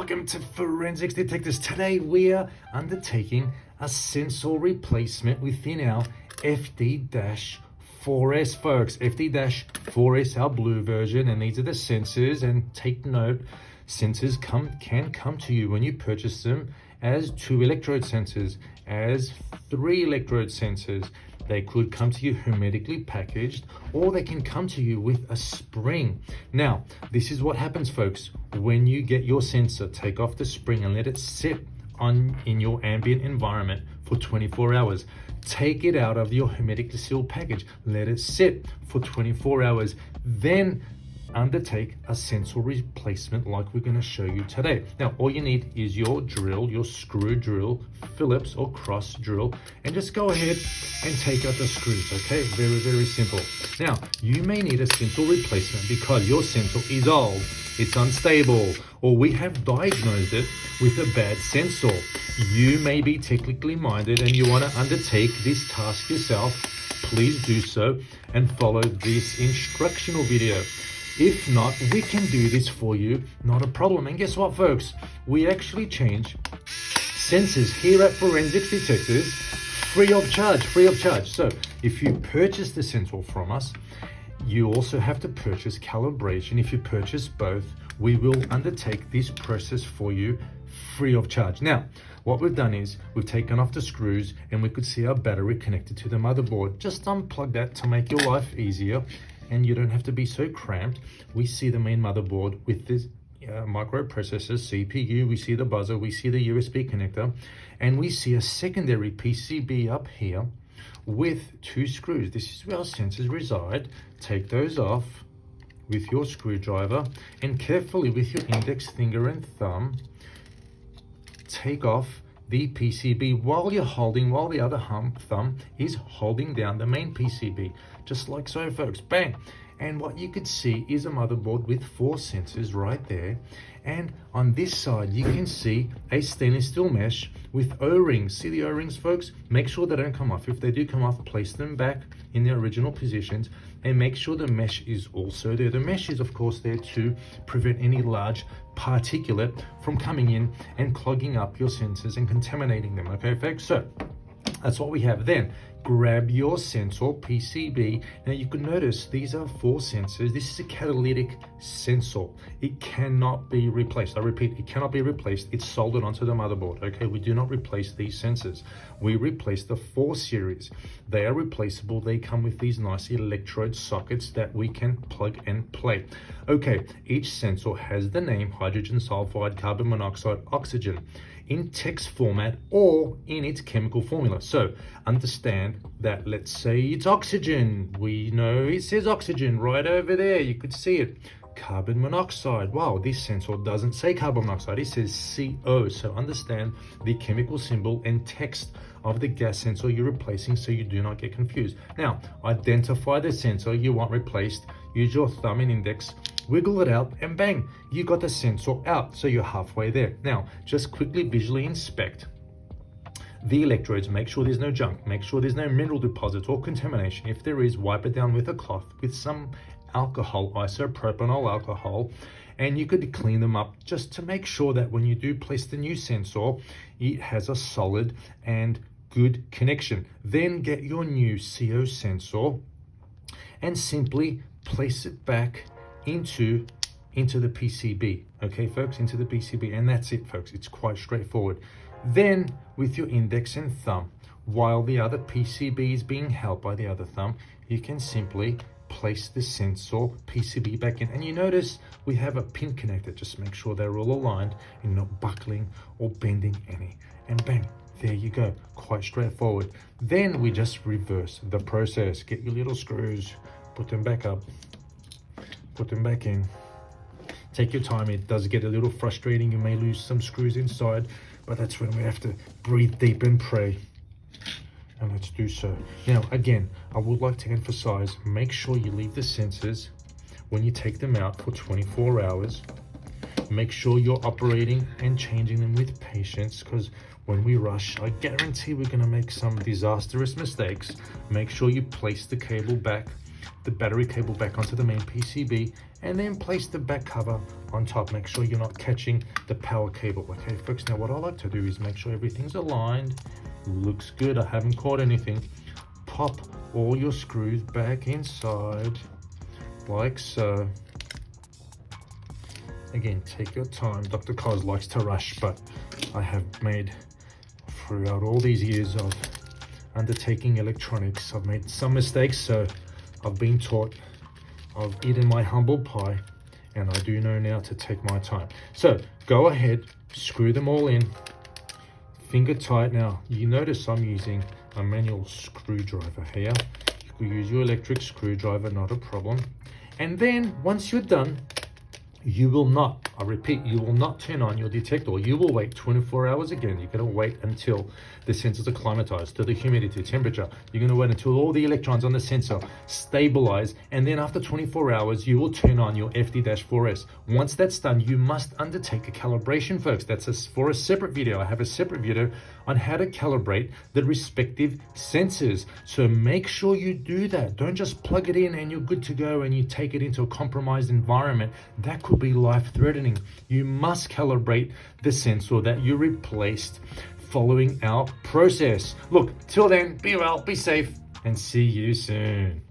Welcome to Forensics Detectors. Today we are undertaking a sensor replacement within our FD-4S, folks. FD-4S, our blue version, and these are the sensors. And take note, sensors can come to you when you purchase them as 2 electrode sensors, as 3 electrode sensors. They could come to you hermetically packaged, or they can come to you with a spring. Now, this is what happens, folks. When you get your sensor, take off the spring and let it sit in your ambient environment for 24 hours. Take it out of your hermetically sealed package. Let it sit for 24 hours. Then undertake a sensor replacement like we're going to show you today. Now, all you need is your drill, your screw drill, Phillips or cross drill, and just go ahead and take out the screws, okay? Very, very simple. Now, you may need a sensor replacement because your sensor is old, it's unstable, or we have diagnosed it with a bad sensor. You may be technically minded and you want to undertake this task yourself. Please do so and follow this instructional video. If not, we can do this for you, not a problem. And guess what, folks? We actually change sensors here at Forensics Detectors free of charge. So if you purchase the sensor from us, you also have to purchase calibration. If you purchase both, we will undertake this process for you free of charge. Now, what we've done is we've taken off the screws and we could see our battery connected to the motherboard. Just unplug that to make your life easier and you don't have to be so cramped. We see the main motherboard with this microprocessor, CPU, we see the buzzer, we see the USB connector, and we see a secondary PCB up here with 2 screws. This is where our sensors reside. Take those off with your screwdriver and carefully with your index finger and thumb, take off the PCB while the other thumb is holding down the main PCB, just like so, folks. Bang! And what you could see is a motherboard with 4 sensors right there. And on this side, you can see a stainless steel mesh with O-rings. See the O-rings, folks? Make sure they don't come off. If they do come off, place them back in their original positions and make sure the mesh is also there. The mesh is, of course, there to prevent any large particulate from coming in and clogging up your sensors and contaminating them. Okay, folks? So that's what we have. Then grab your sensor PCB. Now you can notice these are 4 sensors. This is a catalytic sensor. It cannot be replaced. I repeat, it cannot be replaced. It's soldered onto the motherboard. Okay, we do not replace these sensors. We replace the 4 series. They are replaceable. They come with these nice electrode sockets that we can plug and play. Okay, each sensor has the name hydrogen sulfide, carbon monoxide, oxygen in text format or in its chemical formula. So understand that, let's say it's oxygen. We know it says oxygen right over there. You could see it. Carbon monoxide. Wow, this sensor doesn't say carbon monoxide. It says CO. So understand the chemical symbol and text of the gas sensor you're replacing so you do not get confused. Now, identify the sensor you want replaced. Use your thumb and index, wiggle it out, and bang, you got the sensor out. So you're halfway there. Now, just quickly visually inspect the electrodes. Make sure there's no junk. Make sure there's no mineral deposits or contamination. If there is, wipe it down with a cloth with some alcohol, isopropanol alcohol, and you could clean them up just to make sure that when you do place the new sensor, it has a solid and good connection. Then get your new CO sensor and simply place it back into the PCB. Okay, folks, into the PCB, and that's it, folks. It's quite straightforward. Then with your index and thumb, while the other PCB is being held by the other thumb, you can simply place the sensor PCB back in. And you notice we have a pin connector. Just make sure they're all aligned and not buckling or bending any. And bang, there you go. Quite straightforward. Then we just reverse the process. Get your little screws, put them back up, put them back in. Take your time. It does get a little frustrating. You may lose some screws inside, but that's when we have to breathe deep and pray. And let's do so. Now, again, I would like to emphasize, make sure you leave the sensors when you take them out for 24 hours. Make sure you're operating and changing them with patience, because when we rush, I guarantee we're going to make some disastrous mistakes. Make sure you place the cable back, the battery cable back onto the main PCB and then place the back cover on top. Make sure you're not catching the power cable. Okay, folks, now what I like to do is make sure everything's aligned. Looks good, I haven't caught anything. Pop all your screws back inside, like so. Again, take your time. Dr. Cos likes to rush, but I have made, throughout all these years of undertaking electronics, I've made some mistakes, so I've been taught. I've eaten my humble pie, and I do know now to take my time. So go ahead, screw them all in, finger tight. Now you notice I'm using a manual screwdriver here. You could use your electric screwdriver, not a problem. And then once you're done, you will not, I repeat, you will not turn on your detector. You will wait 24 hours again. You're going to wait until the sensors are climatized to the humidity, temperature. You're going to wait until all the electrons on the sensor stabilize. And then after 24 hours, you will turn on your FD-4S. Once that's done, you must undertake a calibration, folks. That's for a separate video. I have a separate video on how to calibrate the respective sensors. So make sure you do that. Don't just plug it in and you're good to go and you take it into a compromised environment. That could be life-threatening. You must calibrate the sensor that you replaced following our process. Look, till then, be well, be safe, and see you soon.